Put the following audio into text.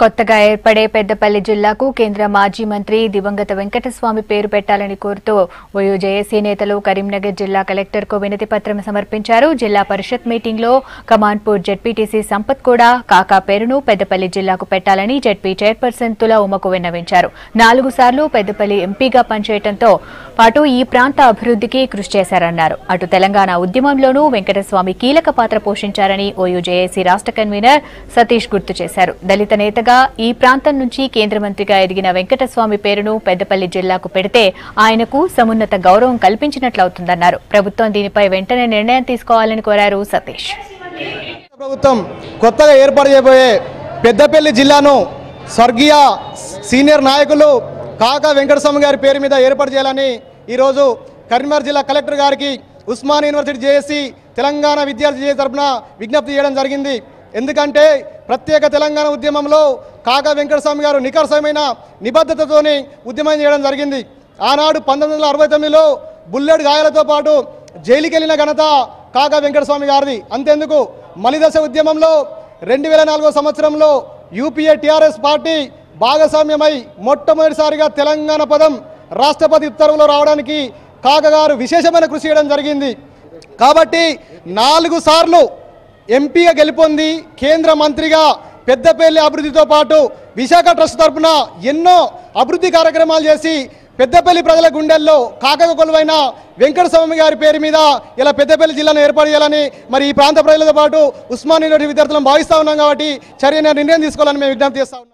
కొత్తగా ఏర్పడే పెద్దపల్లి జిల్లాకు కేంద్ర మాజీ మంత్రి దివంగత వెంకటస్వామి పేరు పెట్టాలని కోరుతూ ఓయూజేఏసీ నేతలు కరీంనగర్ జిల్లా కలెక్టర్కు వినతి పత్రం సమర్పించారు. జిల్లా పరిషత్ మీటింగ్లో కమాన్పూర్ జెడ్పీటీసీ సంపత్ కూడా కాకా పేరును పెద్దపల్లి జిల్లాకు పెట్టాలని జెడ్పీ చైర్పర్సన్ తుల ఉమకు విన్నవించారు. 4 సార్లు పెద్దపల్లి ఎంపీగా పనిచేయడంతో పాటు ఈ ప్రాంత అభివృద్ధికి కృషి చేశారన్నారు. అటు తెలంగాణ ఉద్యమంలోనూ వెంకటస్వామి కీలక పాత్ర పోషించారని ఓయూజేఏసీ రాష్ట్ర కన్వీనర్ సతీష్ గుర్తు చేశారు. దళిత నేతగా ఈ ప్రాంతం నుంచి కేంద్ర మంత్రిగా ఎదిగిన వెంకటస్వామి పేరును పెద్దపల్లి జిల్లాకు పెడితే ఆయనకు సమున్నత గౌరవం కల్పించినట్లవుతుందన్నారు. ప్రభుత్వం దీనిపై వెంటనే నిర్ణయం తీసుకోవాలని కోరారు సతీష్. ప్రభుత్వం కొత్తగా ఏర్పాటు చేయబోయే పెద్దపల్లి జిల్లాను స్వర్గీయ సీనియర్ నాయకులు కాకా వెంకటస్వామి గారి పేరు మీద ఏర్పాటు చేయాలని ఈరోజు కరీంనగర్ జిల్లా కలెక్టర్ గారికి ఉస్మానియా యూనివర్సిటీ జేఏసీ తెలంగాణ విద్యార్థి జేఏసీ తరఫున విజ్ఞప్తి చేయడం జరిగింది. ఎందుకంటే ప్రత్యేక తెలంగాణ ఉద్యమంలో కాకా వెంకటస్వామి గారు నికర్షమైన నిబద్ధతతోని ఉద్యమం చేయడం జరిగింది. ఆనాడు 1969లో బుల్లెట్ గాయాలతో పాటు జైలుకి వెళ్ళిన ఘనత కాకా వెంకటస్వామి గారిది. అంతేందుకు మలిదశ ఉద్యమంలో 2004 సంవత్సరంలో యూపీఏ టీఆర్ఎస్ పార్టీ భాగస్వామ్యమై మొట్టమొదటిసారిగా తెలంగాణ పదం రాష్ట్రపతి ఉత్తర్వులో రావడానికి కాకా గారు విశేషమైన కృషి చేయడం జరిగింది. కాబట్టి 4 సార్లు ఎంపీగా గెలుపొంది కేంద్ర మంత్రిగా పెద్దపల్లి అభివృద్ధితో పాటు విశాఖ ట్రస్ట్ తరఫున ఎన్నో అభివృద్ధి కార్యక్రమాలు చేసి పెద్దపల్లి ప్రజల గుండెల్లో కాకగా కొలువైన వెంకటస్వామి గారి పేరు మీద ఇలా పెద్దపల్లి జిల్లాను ఏర్పాటు చేయాలని మరి ఈ ప్రాంత ప్రజలతో పాటు ఉస్మానియా యూనివర్సిటీ విద్యార్థులను భావిస్తూ ఉన్నాం. కాబట్టి చర్యను నిర్ణయం తీసుకోవాలని మేము విజ్ఞప్తి చేస్తా ఉన్నాం.